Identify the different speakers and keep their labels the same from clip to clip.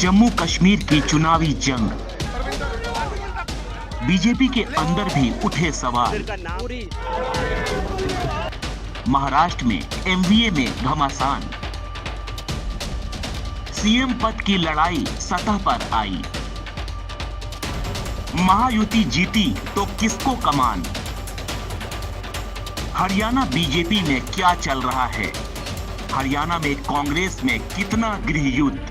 Speaker 1: जम्मू कश्मीर की चुनावी जंग। बीजेपी के अंदर भी उठे सवाल। महाराष्ट्र में एमवीए में घमासान। सीएम पद की लड़ाई सतह पर आई। महायुति जीती तो किसको कमान। हरियाणा बीजेपी में क्या चल रहा है। हरियाणा में कांग्रेस में कितना गृह युद्ध।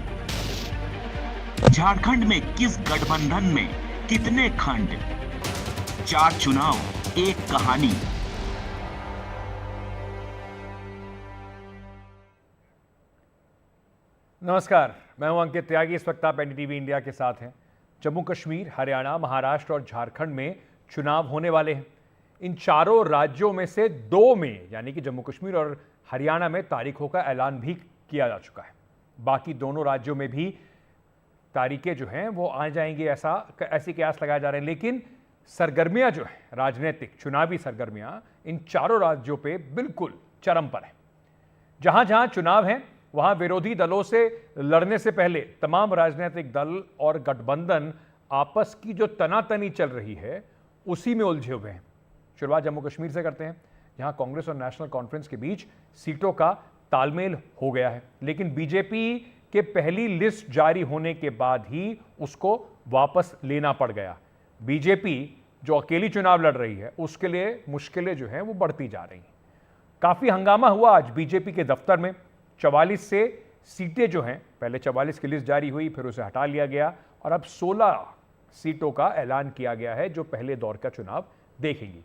Speaker 1: झारखंड में किस गठबंधन में कितने खंड। 4 चुनाव, एक कहानी।
Speaker 2: नमस्कार, मैं हूं अंकित त्यागी। इस वक्त आप एनडीटीवी इंडिया के साथ हैं। जम्मू कश्मीर, हरियाणा, महाराष्ट्र और झारखंड में चुनाव होने वाले हैं। इन चारों राज्यों में से 2 में यानी कि जम्मू कश्मीर और हरियाणा में तारीखों का ऐलान भी किया जा चुका है। बाकी दोनों राज्यों में भी तारीखें जो हैं वो आ जाएंगी, ऐसी कयास लगाए जा रहे हैं। लेकिन सरगर्मियां जो हैं, राजनीतिक चुनावी सरगर्मियां, इन चारों राज्यों पे बिल्कुल चरम पर है। जहां जहां चुनाव हैं वहां विरोधी दलों से लड़ने से पहले तमाम राजनीतिक दल और गठबंधन आपस की जो तनातनी चल रही है उसी में उलझे हुए हैं। शुरुआत जम्मू कश्मीर से करते हैं, जहां कांग्रेस और नेशनल कॉन्फ्रेंस के बीच सीटों का तालमेल हो गया है। लेकिन बीजेपी के पहली लिस्ट जारी होने के बाद ही उसको वापस लेना पड़ गया। बीजेपी जो अकेली चुनाव लड़ रही है उसके लिए मुश्किलें जो हैं वो बढ़ती जा रही हैं। काफी हंगामा हुआ आज बीजेपी के दफ्तर में। 44 से सीटें जो हैं, पहले 44 की लिस्ट जारी हुई, फिर उसे हटा लिया गया और अब 16 सीटों का ऐलान किया गया है जो पहले दौर का चुनाव देखेंगी।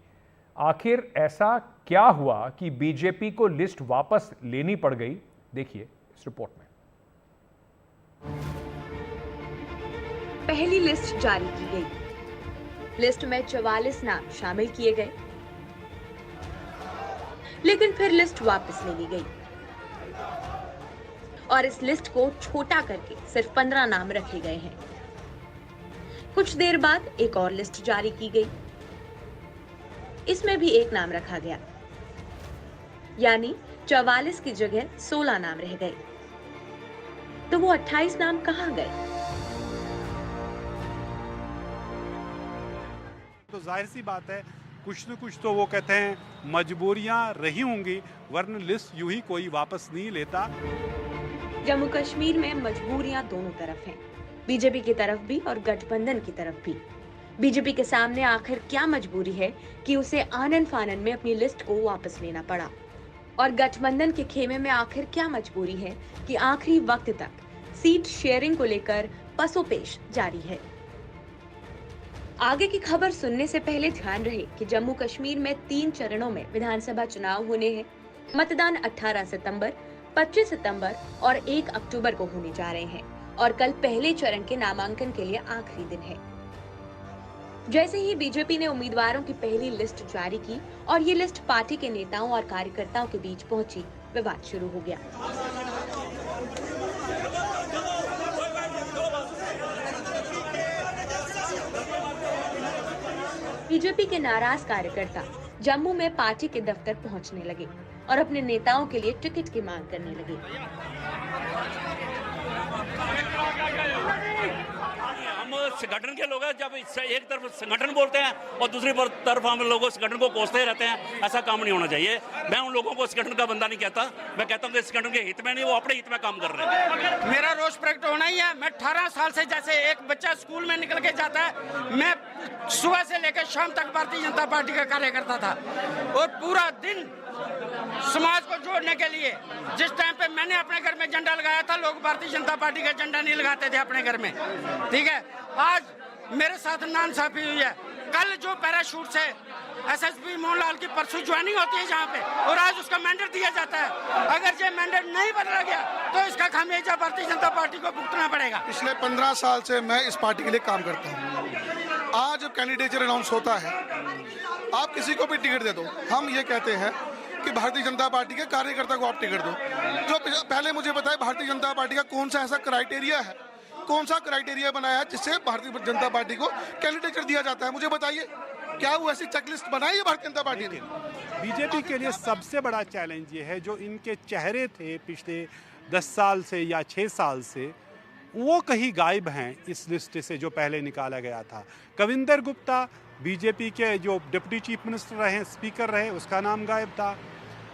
Speaker 2: आखिर ऐसा क्या हुआ कि बीजेपी को लिस्ट वापस लेनी पड़ गई, देखिए इस रिपोर्ट में।
Speaker 3: पहली लिस्ट जारी की गई। लिस्ट में 44 नाम शामिल किए गए, लेकिन फिर लिस्ट वापस ले ली गई और इस लिस्ट को छोटा करके सिर्फ 15 नाम रखे गए हैं। कुछ देर बाद एक और लिस्ट जारी की गई। इसमें भी एक नाम रखा गया, यानी 44 की जगह 16 नाम रह गए। तो वो 28 नाम कहां गए?
Speaker 4: तो जाहिर सी बात है, कुछ न कुछ तो वो कहते हैं मजबूरियां रही होंगी, वरना लिस्ट यूं ही कोई वापस नहीं लेता।
Speaker 3: जम्मू कश्मीर में मजबूरियां दोनों तरफ हैं, बीजेपी की तरफ भी और गठबंधन की तरफ भी। बीजेपी के सामने आखिर क्या मजबूरी है कि उसे आनन फानन में अपनी लिस्ट को वापस लेना पड़ा, और गठबंधन के खेमे में आखिर क्या मजबूरी है कि आखिरी वक्त तक सीट शेयरिंग को लेकर पसोपेश जारी है। आगे की खबर सुनने से पहले ध्यान रहे कि जम्मू कश्मीर में 3 चरणों में विधानसभा चुनाव होने हैं। मतदान 18 सितंबर, 25 सितंबर और 1 अक्टूबर को होने जा रहे हैं और कल पहले चरण के नामांकन के लिए आखिरी दिन है। जैसे ही बीजेपी ने उम्मीदवारों की पहली लिस्ट जारी की और ये लिस्ट पार्टी के नेताओं और कार्यकर्ताओं के बीच पहुंची, विवाद शुरू हो गया। बीजेपी के नाराज कार्यकर्ता जम्मू में पार्टी के दफ्तर पहुंचने लगे और अपने नेताओं के लिए टिकट की मांग करने लगे।
Speaker 5: हम संगठन के लोग हैं, जब एक तरफ संगठन बोलते हैं और दूसरी तरफ हम लोगों संगठन को कोसते रहते हैं, ऐसा काम नहीं होना चाहिए। मैं उन लोगों को संगठन का बंदा नहीं कहता, मैं कहता हूं कि संगठन के हित में नहीं, वो अपने हित में काम कर रहे हैं।
Speaker 6: मेरा रोष प्रकट होना ही है। मैं 18 साल से, जैसे एक बच्चा स्कूल में निकल के जाता है, मैं सुबह से लेकर शाम तक भारतीय जनता पार्टी का कार्य करता था और पूरा दिन समाज को जोड़ने के लिए, जिस टाइम पे मैंने अपने घर में झंडा लगाया था, लोग भारतीय जनता पार्टी का झंडा नहीं लगाते थे अपने घर में। ठीक है, आज मेरे साथ नाइंसाफी हुई है। कल जो पैराशूट से एसएसपी मोहनलाल की परसों ज्वाइनिंग होती है जहाँ पे, और आज उसका मैंडेट दिया जाता है। अगर ये मैंडेट नहीं बदला गया तो इसका खामियाजा भारतीय जनता पार्टी को भुगतना पड़ेगा।
Speaker 7: पिछले 15 साल से मैं इस पार्टी के लिए काम करता हूँ। आज जब कैंडिडेचर अनाउंस होता है, आप किसी को भी टिकट दे दो, हम ये कहते हैं कि भारतीय जनता पार्टी के कार्यकर्ता को आप टिकट दो। जो पहले मुझे बताए भारतीय जनता पार्टी का कौन सा ऐसा क्राइटेरिया है, कौन सा क्राइटेरिया बनाया है जिससे भारतीय जनता पार्टी को कैंडिडेचर दिया जाता है, मुझे बताइए। क्या वो ऐसी चेकलिस्ट बनाई है भारतीय जनता पार्टी ने?
Speaker 4: बीजेपी के लिए सबसे बड़ा चैलेंज ये है, जो इनके चेहरे थे पिछले 10 साल से या 6 साल से, वो कहीं गायब हैं इस लिस्ट से जो पहले निकाला गया था। कविंदर गुप्ता बीजेपी के जो डिप्टी चीफ मिनिस्टर रहे, स्पीकर रहे, उसका नाम गायब था।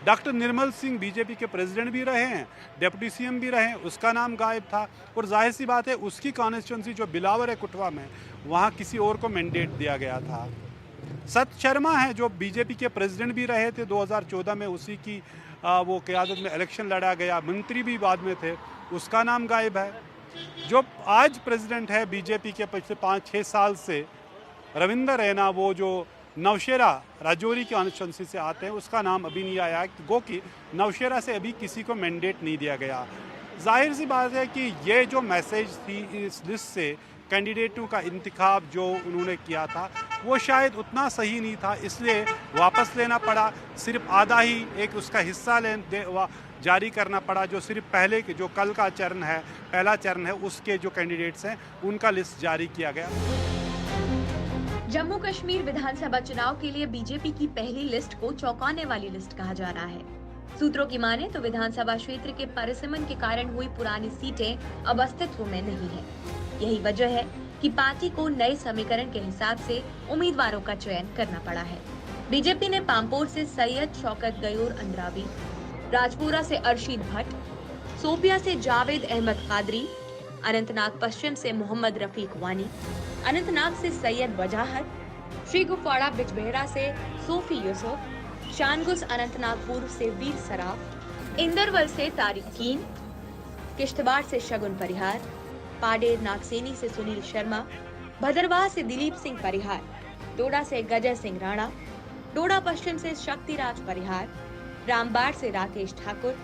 Speaker 4: डॉक्टर निर्मल सिंह बीजेपी के प्रेसिडेंट भी रहे हैं, डिप्टी सीएम भी रहे, उसका नाम गायब था। और जाहिर सी बात है उसकी कॉन्स्टिट्यूंसी जो बिलावर है कुटवा में, वहाँ किसी और को मैंडेट दिया गया था। सत शर्मा है जो बीजेपी के प्रेसिडेंट भी रहे थे 2014 में, उसी की वो क़यादत में इलेक्शन लड़ा गया, मंत्री भी बाद में थे, उसका नाम गायब है। जो आज प्रेसिडेंट है बीजेपी के पिछले 5-6 साल से, रविंदर रैना, वो जो नौशेरा राजौरी की कॉन्स्टिट्यूंसी से आते हैं, उसका नाम अभी नहीं आया, गो कि नौशेरा से अभी किसी को मैंडेट नहीं दिया गया। जाहिर सी बात है कि ये जो मैसेज थी इस लिस्ट से कैंडिडेटों का इंतखाब जो उन्होंने किया था वो शायद उतना सही नहीं था, इसलिए वापस लेना पड़ा। सिर्फ आधा ही एक उसका हिस्सा जारी करना पड़ा, जो सिर्फ पहले के जो कल का चरण है, पहला चरण है, उसके जो कैंडिडेट्स हैं उनका लिस्ट जारी किया गया।
Speaker 3: जम्मू कश्मीर विधानसभा चुनाव के लिए बीजेपी की पहली लिस्ट को चौंकाने वाली लिस्ट कहा जा रहा है। सूत्रों की माने तो विधानसभा क्षेत्र के परिसीमन के कारण हुई पुरानी सीटें अब अस्तित्व में नहीं है। यही वजह है कि पार्टी को नए समीकरण के हिसाब से उम्मीदवारों का चयन करना पड़ा है। बीजेपी ने पामपोर से सैयद शौकत गयूर अंद्रावी, राजपुरा से अरशीद भट्ट, सोपिया से जावेद अहमद कादरी, अनंतनाग पश्चिम से मोहम्मद रफीक वानी, अनंतनाग से सैयद वजाहत, श्री गुफवाड़ा बिजबेहरा से सोफी यूसुफ, शानगुस अनंतनाग पूर्व से वीर सराफ, इंदरवल से तारिक कीन, किश्तवाड़ से शगुन परिहार, पाडेर नागसेनी से सुनील शर्मा, भदरवाह से दिलीप सिंह परिहार, डोडा से गजय सिंह राणा, डोडा पश्चिम से शक्तिराज परिहार, रामबाड़ से राकेश ठाकुर,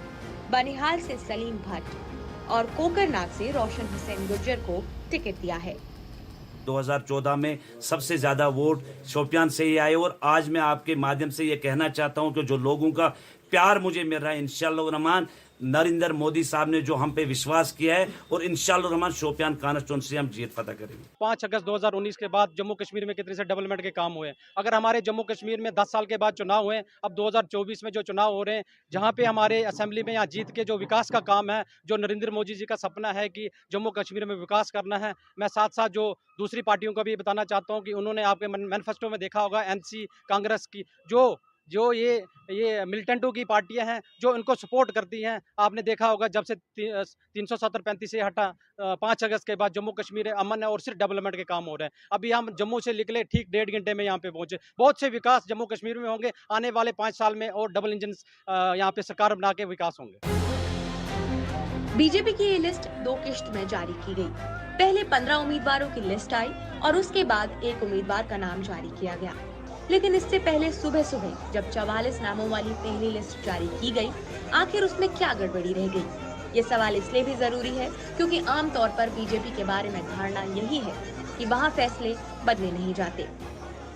Speaker 3: बनिहाल से सलीम भट्ट और कोकरनाग से रोशन हुसैन गुर्जर को टिकट दिया है।
Speaker 8: 2014 में सबसे ज्यादा वोट शोपियान से ही आए और आज मैं आपके माध्यम से ये कहना चाहता हूं कि जो लोगों का प्यार मुझे मिल रहा है, इंशाअल्लाह रहमान, नरेंद्र मोदी साहब ने जो हम पे विश्वास किया है और इंशाअल्लाह रहमान शोपियान कॉन्स्टिट्यूंसी हम जीत पता करेंगे।
Speaker 9: 5 अगस्त 2019 के बाद जम्मू कश्मीर में कितने से डेवलपमेंट के काम हुए। अगर हमारे जम्मू कश्मीर में 10 साल के बाद चुनाव हुए, अब 2024 में जो चुनाव हो रहे हैं, जहां पे हमारे असेंबली में यहाँ जीत के जो विकास का काम है, जो नरेंद्र मोदी जी का सपना है कि जम्मू कश्मीर में विकास करना है, मैं साथ साथ जो दूसरी पार्टियों को भी बताना चाहता हूँ कि उन्होंने आपके मैनिफेस्टो में देखा होगा, एनसी, कांग्रेस की जो ये मिलिटेंटों की पार्टियां हैं जो इनको सपोर्ट करती हैं। आपने देखा होगा जब से 370-35 से हटा 5 अगस्त के बाद जम्मू कश्मीर अमन है और सिर्फ डेवलपमेंट के काम हो रहे हैं। अभी हम जम्मू से निकले ठीक 1.5 घंटे में यहाँ पे पहुंचे। बहुत से विकास जम्मू कश्मीर में होंगे आने वाले 5 साल में और डबल इंजन यहाँ पे सरकार बना के विकास होंगे।
Speaker 3: बीजेपी की ये लिस्ट 2 किश्त में जारी की गई। पहले 15 उम्मीदवारों की लिस्ट आई और उसके बाद एक उम्मीदवार का नाम जारी किया गया। लेकिन इससे पहले सुबह सुबह जब 44 नामों वाली पहली लिस्ट जारी की गई, आखिर उसमें क्या गड़बड़ी रह गई? ये सवाल इसलिए भी जरूरी है क्योंकि आमतौर पर बीजेपी के बारे में धारणा यही है कि वहाँ फैसले बदले नहीं जाते।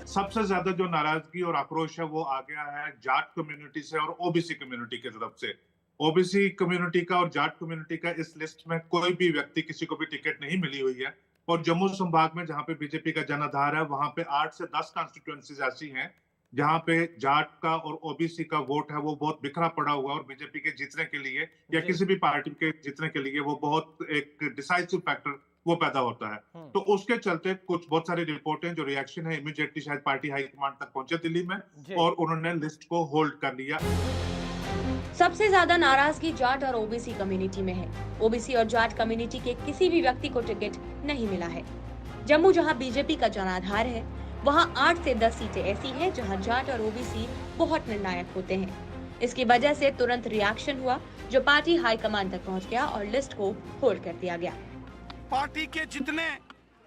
Speaker 10: सबसे ज्यादा जो नाराजगी और आक्रोश है वो आ गया है जाट कम्युनिटी से और ओबीसी कम्युनिटी की तरफ से। ओबीसी कम्युनिटी का और जाट कम्युनिटी का इस लिस्ट में कोई भी व्यक्ति, किसी को भी टिकट नहीं मिली हुई है। और जम्मू संभाग में जहां पे बीजेपी का जनाधार है, वहां पे 8 से 10 कॉन्स्टिट्यूएंसीज ऐसी हैं जहां पे जाट का और ओबीसी का वोट है वो बहुत बिखरा पड़ा हुआ, और बीजेपी के जीतने के लिए या किसी भी पार्टी के जीतने के लिए वो बहुत एक डिसाइसिव फैक्टर वो पैदा होता है। तो उसके चलते बहुत सारी रिपोर्टें जो रिएक्शन है इमीडिएटली शायद पार्टी हाईकमांड तक पहुंचे दिल्ली में और उन्होंने लिस्ट को होल्ड कर लिया।
Speaker 3: सबसे ज्यादा नाराजगी जाट और ओबीसी कम्युनिटी में है। ओबीसी और जाट कम्युनिटी के किसी भी व्यक्ति को टिकट नहीं मिला है। जम्मू जहां बीजेपी का जनाधार है, वहां 8 से 10 सीटें ऐसी हैं जहां जाट और ओबीसी बहुत निर्णायक होते हैं। इसकी वजह से तुरंत रिएक्शन हुआ जो पार्टी हाईकमान तक पहुंच गया और लिस्ट को होल्ड कर दिया गया।
Speaker 11: पार्टी के जितने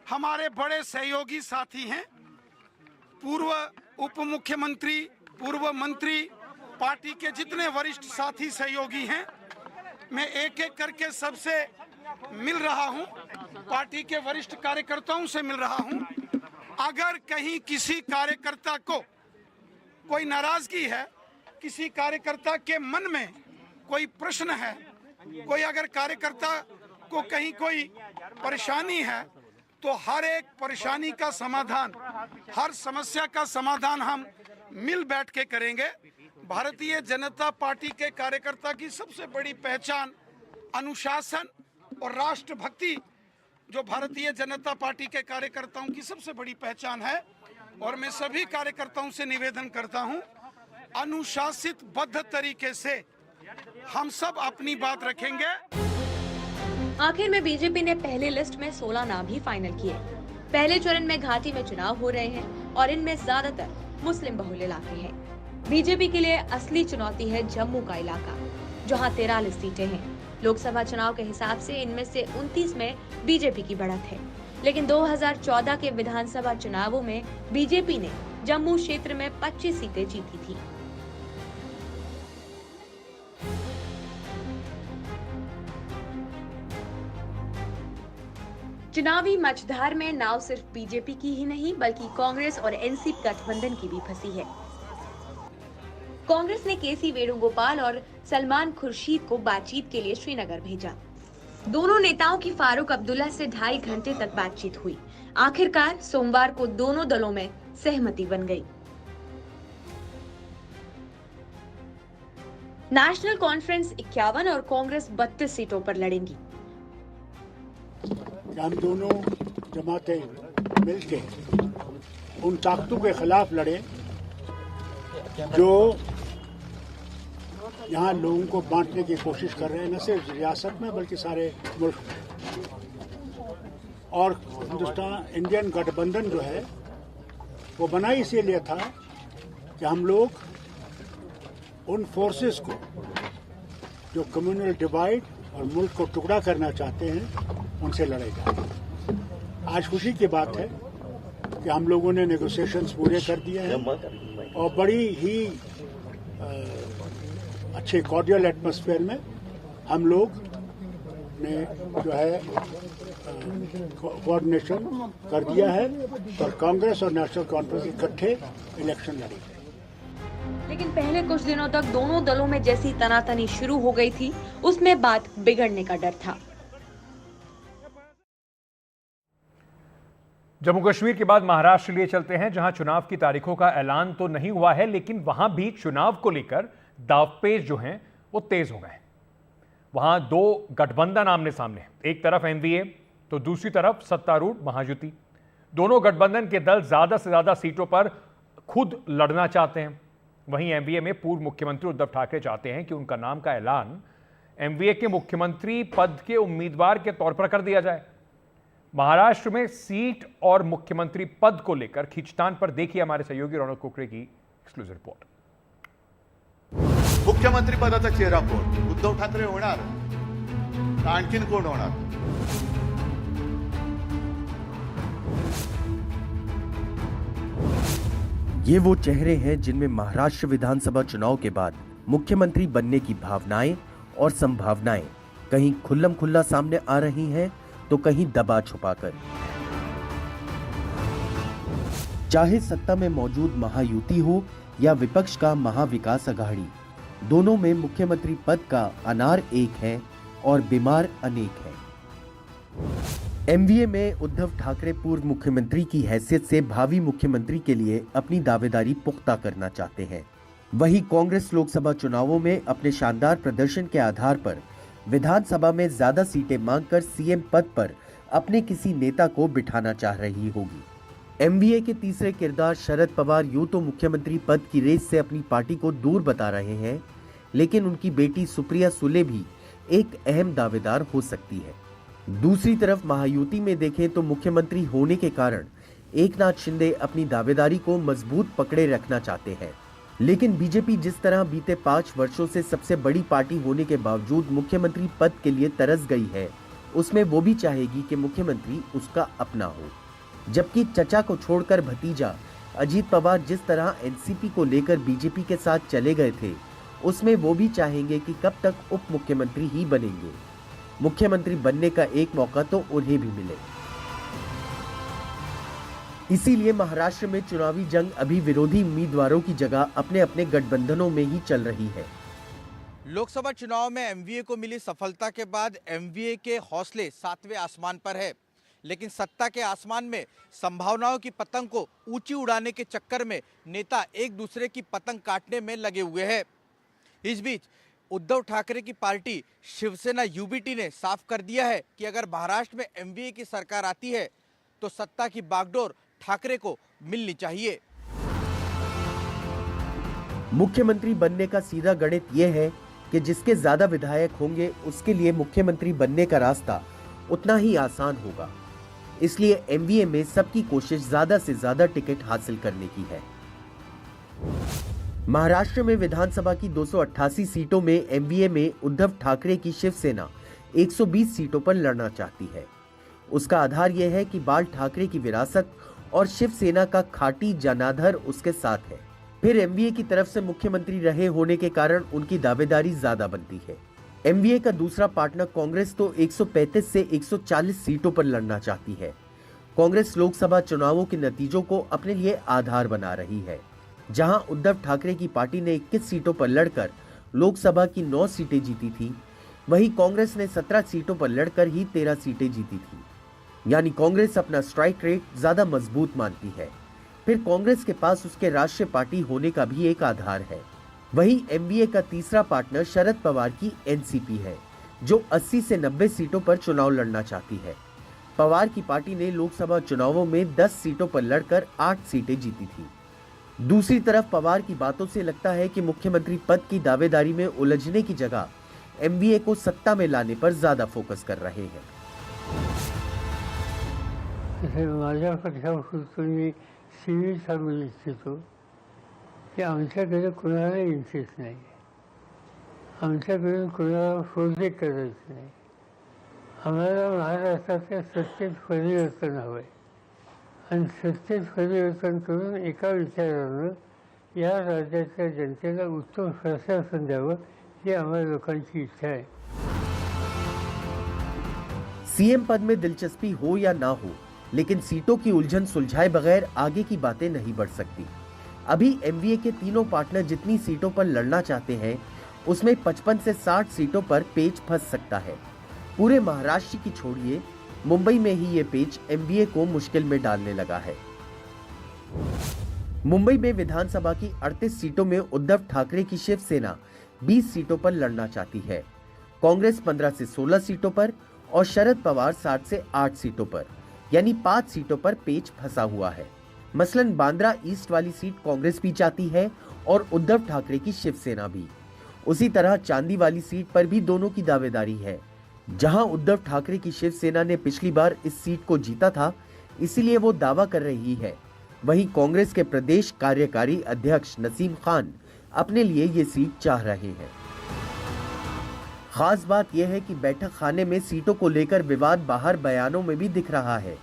Speaker 11: हमारे बड़े सहयोगी साथी हैं, पूर्व उप मुख्यमंत्री, पूर्व मंत्री, पार्टी के जितने वरिष्ठ साथी सहयोगी हैं, मैं एक एक करके सबसे मिल रहा हूं, पार्टी के वरिष्ठ कार्यकर्ताओं से मिल रहा हूं। अगर कहीं किसी कार्यकर्ता को कोई नाराजगी है, किसी कार्यकर्ता के मन में कोई प्रश्न है, कोई अगर कार्यकर्ता को कहीं कोई परेशानी है, तो हर एक परेशानी का समाधान, हर समस्या का समाधान हम मिल बैठ के करेंगे। भारतीय जनता पार्टी के कार्यकर्ता की सबसे बड़ी पहचान अनुशासन और राष्ट्रभक्ति जो भारतीय जनता पार्टी के कार्यकर्ताओं की सबसे बड़ी पहचान है। और मैं सभी कार्यकर्ताओं से निवेदन करता हूं, अनुशासित बद्ध तरीके से हम सब अपनी बात रखेंगे।
Speaker 3: आखिर में बीजेपी ने पहले लिस्ट में 16 नाम ही फाइनल किए। पहले चरण में घाटी में चुनाव हो रहे हैं और इनमें ज्यादातर मुस्लिम बहुल इलाके हैं। बीजेपी के लिए असली चुनौती है जम्मू का इलाका, जहां 43 सीटें हैं। लोकसभा चुनाव के हिसाब से इनमें से 29 में बीजेपी की बढ़त है, लेकिन 2014 के विधानसभा चुनावों में बीजेपी ने जम्मू क्षेत्र में 25 सीटें जीती थी। चुनावी मझधार में नाव सिर्फ बीजेपी की ही नहीं बल्कि कांग्रेस और एनसीपी गठबंधन की भी फंसी है। कांग्रेस ने केसी वेणुगोपाल और सलमान खुर्शीद को बातचीत के लिए श्रीनगर भेजा। दोनों नेताओं की फारूक अब्दुल्ला से 2.5 घंटे तक बातचीत हुई। आखिरकार सोमवार को दोनों दलों में सहमति बन गई। नेशनल कॉन्फ्रेंस 51 और कांग्रेस 32 सीटों पर लड़ेंगी।
Speaker 12: हम दोनों जमातें मिलके उन ताकतों के खिलाफ लड़े जो यहाँ लोगों को बांटने की कोशिश कर रहे हैं, न सिर्फ रियासत में बल्कि सारे मुल्क में। और हिंदुस्तान इंडियन गठबंधन जो है वो बना इसीलिए था कि हम लोग उन फोर्सेस को जो कम्युनल डिवाइड और मुल्क को टुकड़ा करना चाहते हैं उनसे लड़े जाए। आज खुशी की बात है कि हम लोगों ने नेगोशिएशंस पूरे कर दिए हैं और बड़ी ही अच्छे कॉर्डियल एटमॉस्फेयर में हम लोग ने जो है कोऑर्डिनेशन कर दिया है और कांग्रेस और नेशनल कॉन्फ्रेंस इकट्ठे इलेक्शन लड़ेंगे।
Speaker 3: लेकिन पहले कुछ दिनों तक दोनों दलों में जैसी तनातनी शुरू हो गई थी, उसमें बात बिगड़ने का डर था।
Speaker 2: जम्मू कश्मीर के बाद महाराष्ट्र लिए चलते हैं, जहां चुनाव की तारीखों का ऐलान तो नहीं हुआ है, लेकिन वहां भी चुनाव को लेकर दावपेच जो हैं वो तेज हो गए। वहां 2 गठबंधन आमने सामने, एक तरफ एनडीए तो दूसरी तरफ सत्तारूढ़ महायुति। दोनों गठबंधन के दल ज्यादा से ज्यादा सीटों पर खुद लड़ना चाहते हैं। वहीं एमवीए में पूर्व मुख्यमंत्री उद्धव ठाकरे चाहते हैं कि उनका नाम का ऐलान एमवीए के मुख्यमंत्री पद के उम्मीदवार के तौर पर कर दिया जाए। महाराष्ट्र में सीट और मुख्यमंत्री पद को लेकर खींचतान पर देखिए हमारे सहयोगी रौनक कुकरे की एक्सक्लूसिव रिपोर्ट।
Speaker 13: मुख्यमंत्री पदाचा चेहरा कोण? उद्धव ठाकरे होणार का आणखीन कोण होणार?
Speaker 14: ये वो चेहरे हैं जिनमें महाराष्ट्र विधानसभा चुनाव के बाद मुख्यमंत्री बनने की भावनाएं और संभावनाएं कहीं खुल्लम खुल्ला सामने आ रही हैं तो कहीं दबा छुपाकर। चाहे सत्ता में मौजूद महायुति हो या विपक्ष का महाविकास अघाड़ी, दोनों में मुख्यमंत्री पद का अनार एक है और बीमार अनेक है। एमवीए में उद्धव ठाकरे पूर्व मुख्यमंत्री की हैसियत से भावी मुख्यमंत्री के लिए अपनी दावेदारी पुख्ता करना चाहते हैं। वहीं कांग्रेस लोकसभा चुनावों में अपने शानदार प्रदर्शन के आधार पर विधानसभा में ज्यादा सीटें मांगकर सीएम पद पर अपने किसी नेता को बिठाना चाह रही होगी। एमवीए के तीसरे किरदार शरद पवार यूं तो मुख्यमंत्री पद की रेस से अपनी पार्टी को दूर बता रहे हैं, लेकिन उनकी बेटी सुप्रिया सुले भी एक अहम दावेदार हो सकती है। दूसरी तरफ महायुति में देखें तो मुख्यमंत्री होने के कारण एकनाथ शिंदे अपनी दावेदारी को मजबूत पकड़े रखना चाहते हैं, लेकिन बीजेपी जिस तरह बीते 5 वर्षों से सबसे बड़ी पार्टी होने के बावजूद मुख्यमंत्री पद के लिए तरस गई है, उसमें वो भी चाहेगी कि मुख्यमंत्री उसका अपना हो। जबकि चचा को छोड़कर भतीजा अजीत पवार जिस तरह एनसीपी को लेकर बीजेपी के साथ चले गए थे, उसमें वो भी चाहेंगे कि कब तक उप मुख्यमंत्री ही बनेंगे। मुख्यमंत्री बनने का एक मौका तो उन्हें भी मिले। इसीलिए महाराष्ट्र में चुनावी जंग अभी विरोधी उम्मीदवारों की जगह अपने अपने गठबंधनों में ही चल रही है।
Speaker 15: लोकसभा चुनाव में एमवीए को मिली सफलता के बाद एमवीए के हौसले 7वें आसमान पर है, लेकिन सत्ता के आसमान में संभावनाओं की पतंग को ऊंची उड़ाने के चक्कर में नेता एक दूसरे की पतंग काटने में लगे हुए हैं। इस बीच उद्धव ठाकरे की पार्टी शिवसेना यूबीटी ने साफ कर दिया है कि अगर महाराष्ट्र में एमवीए की सरकार आती है तो सत्ता की बागडोर ठाकरे को मिलनी चाहिए।
Speaker 14: मुख्यमंत्री बनने का सीधा गणित यह है कि जिसके ज्यादा विधायक होंगे उसके लिए मुख्यमंत्री बनने का रास्ता उतना ही आसान होगा। इसलिए एमवीए में सबकी कोशिश ज्यादा से ज्यादा टिकट हासिल करने की है। महाराष्ट्र में विधानसभा की 288 सीटों में एमवीए में उद्धव ठाकरे की शिवसेना 120 सीटों पर लड़ना चाहती है। उसका आधार यह है कि बाल ठाकरे की विरासत और शिवसेना का खाटी जनाधार उसके साथ है। फिर एमवीए की तरफ से मुख्यमंत्री रहे होने के कारण उनकी दावेदारी ज्यादा बनती है। एमवीए का दूसरा पार्टनर कांग्रेस तो 135 से 140 सीटों पर लड़ना चाहती है। कांग्रेस लोकसभा चुनावों के नतीजों को अपने लिए आधार बना रही है। जहां उद्धव ठाकरे की पार्टी ने 21 सीटों पर लड़कर लोकसभा की 9 सीटें जीती थी, वहीं कांग्रेस ने 17 सीटों पर लड़कर ही 13 सीटें जीती थी। यानी कांग्रेस अपना स्ट्राइक रेट ज्यादा मजबूत मानती है। फिर कांग्रेस के पास उसके राष्ट्रीय पार्टी होने का भी एक आधार है। वहीं एमवीए का तीसरा पार्टनर शरद पवार की एनसीपी है, जो 80 से 90 सीटों पर चुनाव लड़ना चाहती है। पवार की पार्टी ने लोकसभा चुनावों में 10 सीटों पर लड़कर 8 सीटें जीती थी। दूसरी तरफ पवार की बातों से लगता है कि मुख्यमंत्री पद की दावेदारी में उलझने की जगह एमवीए को सत्ता में लाने पर ज्यादा फोकस कर रहे हैं।
Speaker 16: माझ्या पक्षापासून मी सिव्हिल सांगू इच्छितो की आमच्याकडे कुणाला इंटरेस्ट नाही, आमच्याकडून कुणाला प्रोजेक्ट करायचं नाही। आम्हाला महाराष्ट्राचे सत्तेत परिवर्तन हवं आहे आणि सत्तेत परिवर्तन करून एका विचारानं या राज्याच्या जनतेला उत्तम प्रशासन द्यावं ही आम्हा लोकांची इच्छा आहे।
Speaker 14: सीएम पद में दिलचस्पी हो या ना हो, लेकिन सीटों की उलझन सुलझाए बगैर आगे की बातें नहीं बढ़ सकती। अभी एमवीए के तीनों पार्टनर जितनी सीटों पर लड़ना चाहते हैं, उसमें 55 से 60 सीटों पर पेच फंस सकता है। पूरे महाराष्ट्र की छोड़िए, मुंबई में ही ये पेच एमवीए को मुश्किल में डालने लगा है। मुंबई में विधानसभा की 38 सीटों में उद्धव ठाकरे की शिवसेना 20 सीटों पर लड़ना चाहती है। कांग्रेस 15 से 16 सीटों पर और शरद पवार 7 से 8 सीटों पर, यानी 5 सीटों पर पेच फंसा हुआ है। मसलन बांद्रा ईस्ट वाली सीट कांग्रेस भी चाहती है और उद्धव ठाकरे की शिवसेना भी। उसी तरह चांदी वाली सीट पर भी दोनों की दावेदारी है। जहां उद्धव ठाकरे की शिवसेना ने पिछली बार इस सीट को जीता था, इसीलिए वो दावा कर रही है। वहीं कांग्रेस के प्रदेश कार्यकारी अध्यक्ष नसीम खान अपने लिए ये सीट चाह रहे हैं। खास बात यह है कि बैठक खाने में सीटों को लेकर विवाद बाहर बयानों में भी दिख रहा है।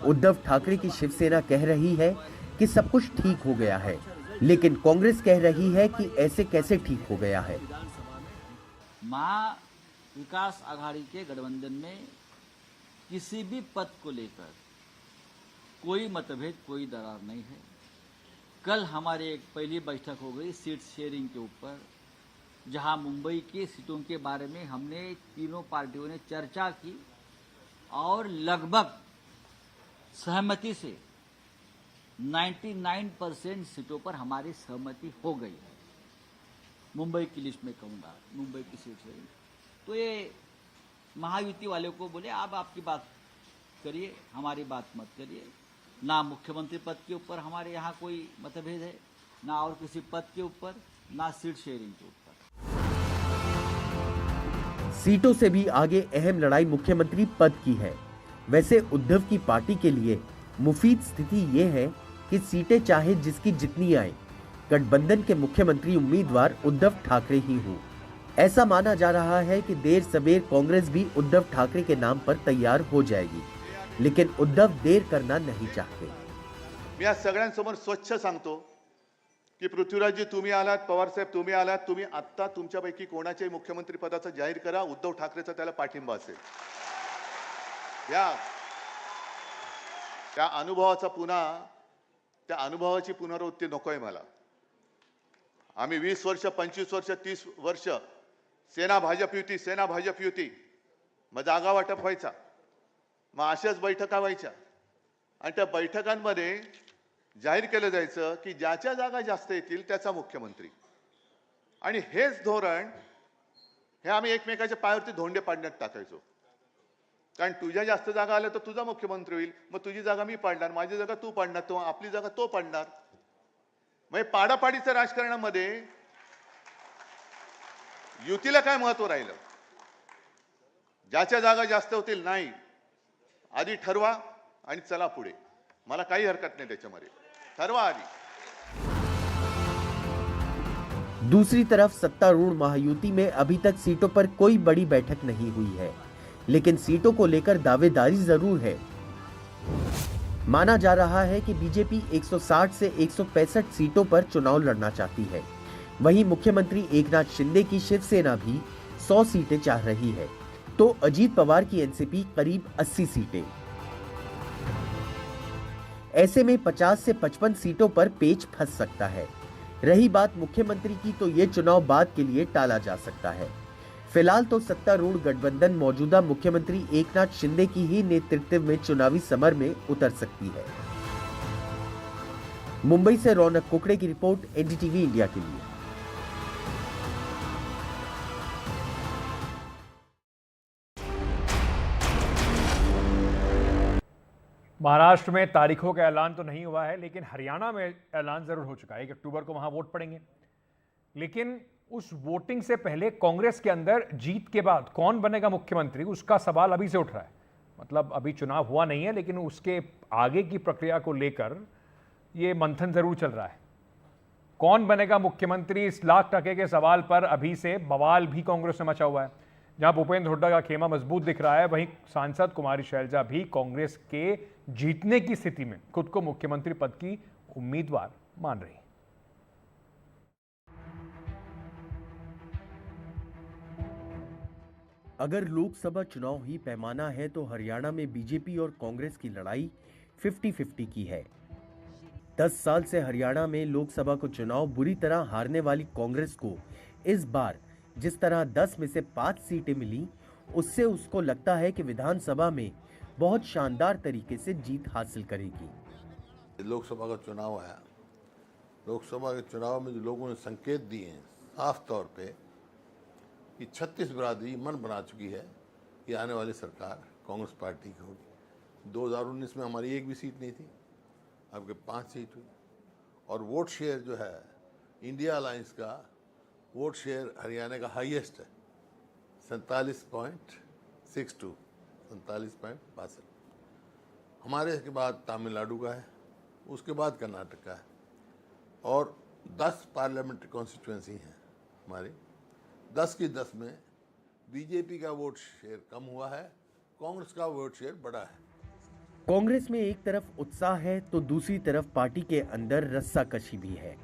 Speaker 14: उद्धव ठाकरे की शिवसेना कह रही है कि सब कुछ ठीक हो गया है, लेकिन कांग्रेस कह रही है कि ऐसे कैसे ठीक हो गया है।
Speaker 17: मां विकास आघाड़ी के गठबंधन में किसी भी पद को लेकर कोई मतभेद, कोई दरार नहीं है। कल हमारी एक पहली बैठक हो गई सीट शेयरिंग के ऊपर, जहां मुंबई की सीटों के बारे में हमने तीनों पार्टियों ने चर्चा की और लगभग सहमति से 99% सीटों पर हमारी सहमति हो गई है। मुंबई की लिस्ट में कहूँगा, मुंबई की सीट शेयरिंग। तो ये महायुति वाले को बोले आप आपकी बात करिए, हमारी बात मत करिए। ना मुख्यमंत्री पद के ऊपर हमारे यहाँ कोई मतभेद है, ना और किसी पद के ऊपर, ना सीट शेयरिंग के ऊपर।
Speaker 14: सीटों से भी आगे अहम लड़ाई मुख्यमंत्री पद की है। वैसे उद्धव की पार्टी के लिए मुफीद स्थिति ये है कि सीटें चाहे जिसकी जितनी आए, गठबंधन के मुख्यमंत्री उम्मीदवार उद्धव ठाकरे ही हों। ऐसा माना जा रहा है कि देर सवेर कांग्रेस भी उद्धव ठाकरे के नाम पर तैयार हो जाएगी, लेकिन उद्धव देर करना नहीं चाहते।
Speaker 13: मी आज सगळ्यांसमोर स्वच्छ सांगतो की पृथ्वीराजजी तुम्ही आलात, पवार साहेब तुम्ही आलात, तुम्ही आत्ता तुमच्यापैकी कोणाच्याही मुख्यमंत्री पदाचं जाहीर करा, उद्धव ठाकरेचा त्याला पाठिंबा असेल। त्या अनुभवाची पुनरावृत्ती नकोय मला। आम्ही 20 वर्ष, 25 वर्ष, 30 वर्ष सेना भाजप युती मग जागा वाटप व्हायचा, मग अशाच बैठका व्हायच्या आणि त्या बैठकांमध्ये जाहीर केलं जायचं की ज्याच्या जागा जास्त येतील त्याचा मुख्यमंत्री। आणि हेच धोरण हे आम्ही एकमेकाच्या पायावरती धोंडे पाडण्यात टाकायचो. कारण तुझ्या जास्त जागा आल्या तर तुझा मुख्यमंत्री होईल, मग तुझी जागा मी पाडणार, माझी जागा तू पाडणार, तो आपली जागा तो पाडणार. म्हणजे पाडापाडीच्या राजकारणामध्ये युतीला काय महत्व राहिलं? ज्याच्या जागा जास्त होतील नाही, आधी ठरवा आणि चला पुढे. मला काही हरकत नाही त्याच्यामध्ये, ठरवा आधी.
Speaker 14: दूसरी तरफ सत्तारूढ़ महायुति में अभी तक सीटों पर कोई बड़ी बैठक नहीं हुई है, लेकिन सीटों को लेकर दावेदारी जरूर है। माना जा रहा है कि बीजेपी 160 से 165 सीटों पर चुनाव लड़ना चाहती है। वहीं मुख्यमंत्री एकनाथ शिंदे की शिवसेना भी 100 सीटें चाह रही है, तो अजीत पवार की एनसीपी करीब 80 सीटें। ऐसे में 50 से 55 सीटों पर पेच फंस सकता है। रही बात मुख्यमंत्री की, तो ये चुनाव बाद के लिए टाला जा सकता है। फिलहाल तो सत्तारूढ़ गठबंधन मौजूदा मुख्यमंत्री एकनाथ शिंदे की ही नेतृत्व में चुनावी समर में उतर सकती है। मुंबई से रौनक कुकड़े की रिपोर्ट, एनडीटीवी इंडिया के लिए।
Speaker 2: महाराष्ट्र में तारीखों का ऐलान तो नहीं हुआ है, लेकिन हरियाणा में ऐलान जरूर हो चुका है। 1 अक्टूबर को वहां वोट पड़ेंगे। लेकिन उस वोटिंग से पहले कांग्रेस के अंदर जीत के बाद कौन बनेगा मुख्यमंत्री, उसका सवाल अभी से उठ रहा है। मतलब अभी चुनाव हुआ नहीं है, लेकिन उसके आगे की प्रक्रिया को लेकर ये मंथन जरूर चल रहा है। कौन बनेगा मुख्यमंत्री, इस लाख टके के सवाल पर अभी से बवाल भी कांग्रेस में मचा हुआ है। जहां भूपेंद्र हुड्डा का खेमा मजबूत दिख रहा है, वहीं सांसद कुमारी शैलजा भी कांग्रेस के जीतने की स्थिति में खुद को मुख्यमंत्री पद की उम्मीदवार मान रही।
Speaker 14: अगर लोकसभा चुनाव ही पैमाना है, तो हरियाणा में बीजेपी और कांग्रेस की लड़ाई 50-50 की है। 10 साल से हरियाणा में लोकसभा को चुनाव बुरी तरह हारने वाली कांग्रेस को इस बार जिस तरह 10 में से 5 सीटें मिली, उससे उसको लगता है कि विधानसभा में बहुत शानदार तरीके से जीत हासिल करेगी।
Speaker 18: लोकसभा का चुनाव आया, लोकसभा के चुनाव में जो लोगों ने संकेत दिए हैं साफ तौर पे कि 36 बिरादरी मन बना चुकी है कि आने वाली सरकार कांग्रेस पार्टी की होगी। 2019 में हमारी एक भी सीट नहीं थी, अब के 5 सीट हुई। और वोट शेयर जो है, इंडिया अलायंस का वोट शेयर हरियाणा का हाईएस्ट है, 47.62, 47.62। हमारे के बाद तमिलनाडु का है, उसके बाद कर्नाटक का है, और 10 पार्लियामेंट्री कॉन्स्टिट्यूएंसी हैं हमारी। 10 की 10 में बीजेपी का वोट शेयर कम हुआ है, कांग्रेस का वोट शेयर बढ़ा है।
Speaker 14: कांग्रेस में एक तरफ उत्साह है, तो दूसरी तरफ पार्टी के अंदर रस्साकशी भी है।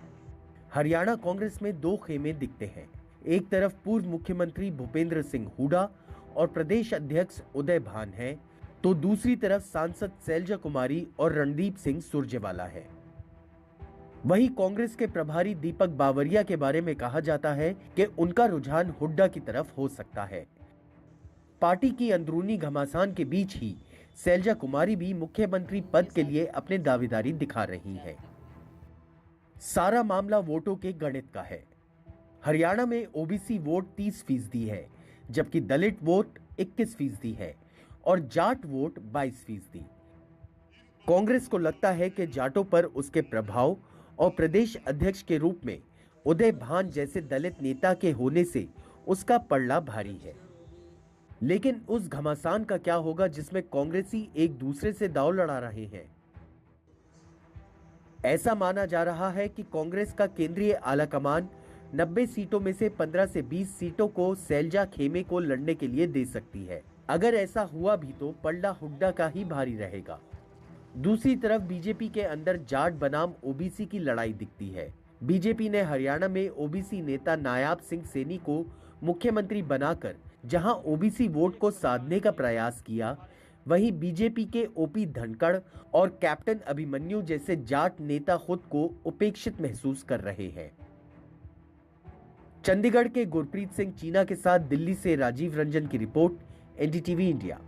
Speaker 14: हरियाणा कांग्रेस में 2 खेमे दिखते हैं। एक तरफ पूर्व मुख्यमंत्री भूपेंद्र सिंह हुड्डा और प्रदेश अध्यक्ष उदय भान है, तो दूसरी तरफ सांसद शैलजा कुमारी और रणदीप सिंह सुरजेवाला है। वहीं कांग्रेस के प्रभारी दीपक बावरिया के बारे में कहा जाता है कि उनका रुझान हुड्डा की तरफ हो सकता है। पार्टी की अंदरूनी घमासान के बीच ही शैलजा कुमारी भी मुख्यमंत्री पद के लिए अपने दावेदारी दिखा रही हैं। सारा मामला वोटों के गणित का है। हरियाणा में ओबीसी वोट 30% है, जबकि दलित वोट 21% है और जाट वोट 22%। कांग्रेस को लगता है कि जाटों पर उसके प्रभाव और प्रदेश अध्यक्ष के रूप में उदय भान जैसे दलित नेता के होने से उसका पलड़ा भारी है। लेकिन उस घमासान का क्या होगा जिसमें कांग्रेसी एक दूसरे से दांव लड़ा रहे हैं। ऐसा माना जा रहा है कि कांग्रेस का केंद्रीय आलाकमान 90 सीटों में से 15 से 20 सीटों को शैलजा खेमे को लड़ने के लिए दे सकती है। अगर ऐसा हुआ भी तो पलड़ा हुड्डा का ही भारी रहेगा। दूसरी तरफ बीजेपी के अंदर जाट बनाम ओबीसी की लड़ाई दिखती है। बीजेपी ने हरियाणा में ओबीसी नेता नायाब सिंह सैनी को मुख्यमंत्री बनाकर जहां ओबीसी वोट को साधने का प्रयास किया, वहीं बीजेपी के ओपी धनखड़ और कैप्टन अभिमन्यु जैसे जाट नेता खुद को उपेक्षित महसूस कर रहे हैं। चंडीगढ़ के गुरप्रीत सिंह चीना के साथ दिल्ली से राजीव रंजन की रिपोर्ट, एनडीटीवी इंडिया।